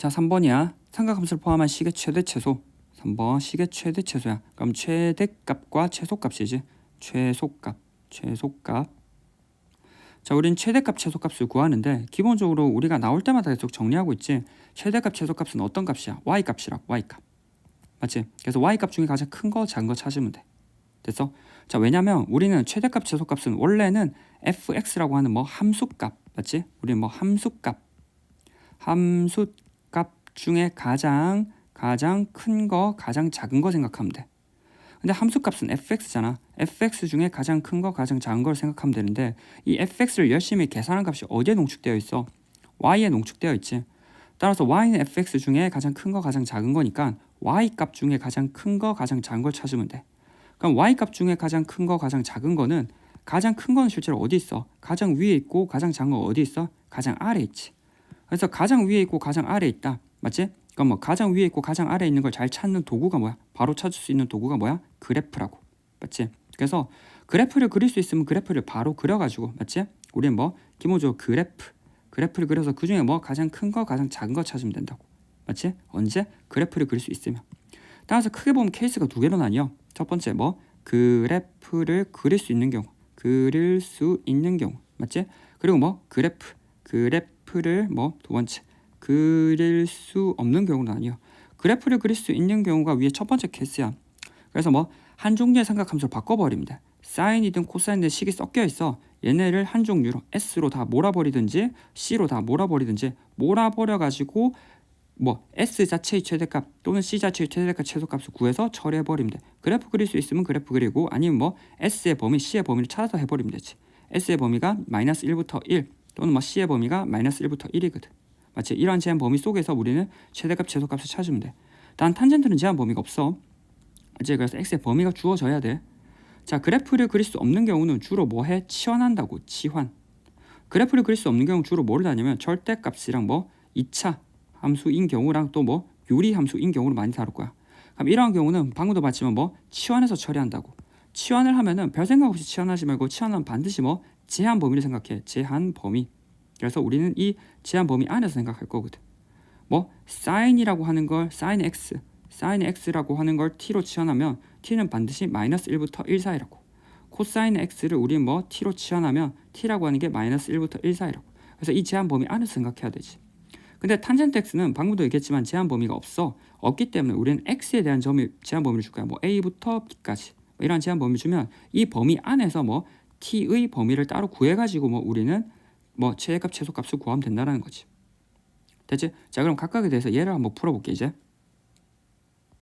자, 3번이야. 삼각함수를 포함한 식의 최대 최소. 3번 식의 최대 최소야. 그럼 최대값과 최소값이지. 최소값. 자, 우린 최대값 최소값을 구하는데 기본적으로 우리가 나올 때마다 계속 정리하고 있지. 최대값 최소값은 어떤 값이야? y값이라고. y값. 맞지? 그래서 y값 중에 가장 큰 거 작은 거 찾으면 돼. 됐어? 자, 왜냐면 우리는 최대값 최소값은 원래는 fx라고 하는 뭐 함수값. 맞지? 우리는 뭐 함수값 중에 가장 큰 거, 가장 작은 거 생각하면 돼. 근데 함수값은 fx잖아. fx 중에 가장 큰 거, 가장 작은 걸 생각하면 되는데 이 fx를 열심히 계산한 값이 어디에 농축되어 있어? y에 농축되어 있지. 따라서 y는 fx 중에 가장 큰 거, 가장 작은 거니까 y값 중에 가장 큰 거, 가장 작은 걸 찾으면 돼. 그럼 y값 중에 가장 큰 거, 가장 작은 거는 가장 큰 거는 실제로 어디 있어? 가장 위에 있고 가장 작은 거 어디 있어? 가장 아래에 있지. 그래서 가장 위에 있고 가장 아래에 있다. 맞지? 그럼 뭐 가장 위에 있고 가장 아래에 있는 걸 잘 찾는 도구가 뭐야? 바로 찾을 수 있는 도구가 뭐야? 그래프라고. 맞지? 그래서 그래프를 그릴 수 있으면 그래프를 바로 그려가지고, 맞지? 우리는 뭐 기본적으로 그래프를 그려서 그 중에 뭐 가장 큰 거, 가장 작은 거 찾으면 된다고. 맞지? 언제? 그래프를 그릴 수 있으면. 따라서 크게 보면 케이스가 두 개로 나뉘어. 첫 번째 뭐 그래프를 그릴 수 있는 경우, 맞지? 그리고 뭐 그래프를 뭐 두 번째 그릴 수 없는 경우는 아니요. 그래프를 그릴 수 있는 경우가 위에 첫 번째 케이스야. 그래서 뭐 한 종류의 삼각함수로 바꿔버리면 돼. 사인이든 코사인이든 식이 섞여 있어. 얘네를 한 종류로 S로 다 몰아버리든지 C로 다 몰아버리든지 몰아버려가지고 뭐 S 자체의 최대값 또는 C 자체의 최대값 최소값을 구해서 처리해버리면 돼. 그래프 그릴 수 있으면 그래프 그리고 아니면 뭐 S의 범위, C의 범위를 찾아서 해버리면 되지. S의 범위가 마이너스 1부터 1 또는 뭐 C의 범위가 마이너스 1부터 1이거든. 맞지? 이러한 제한 범위 속에서 우리는 최대값 최소값을 찾으면 돼. 단 탄젠트는 제한 범위가 없어. 맞지? 그래서 x의 범위가 주어져야 돼. 자, 그래프를 그릴 수 없는 경우는 주로 뭐 해? 치환한다고. 치환. 그래프를 그릴 수 없는 경우 주로 뭐를 하냐면 절대값이랑 뭐 2차 함수인 경우랑 또 뭐 유리 함수인 경우를 많이 다룰 거야. 그럼 이러한 경우는 방금도 봤지만 뭐 치환해서 처리한다고. 치환을 하면은 별 생각 없이 치환하지 말고 치환하면 반드시 뭐 제한 범위를 생각해. 제한 범위. 그래서 우리는 이 제한 범위 안에서 생각할 거거든. 뭐 사인이라고 하는 걸 사인 x라고 하는 걸 t로 치환하면 t는 반드시 마이너스 1부터 1 사이라고. 코사인 x를 우리는 뭐 t로 치환하면 t라고 하는 게 마이너스 1부터 1 사이라고. 그래서 이 제한 범위 안에서 생각해야 되지. 근데 탄젠트 x는 방금도 얘기했지만 제한 범위가 없기 때문에 우리는 x에 대한 제한 범위를 줄 거야. 뭐 a부터 b까지 뭐 이런 제한 범위 주면 이 범위 안에서 뭐 t의 범위를 따로 구해가지고 뭐 우리는 뭐 최대값 최소값을 구하면 된다는 거지. 됐지? 자, 그럼 각각에 대해서 예를 한번 풀어볼게 이제.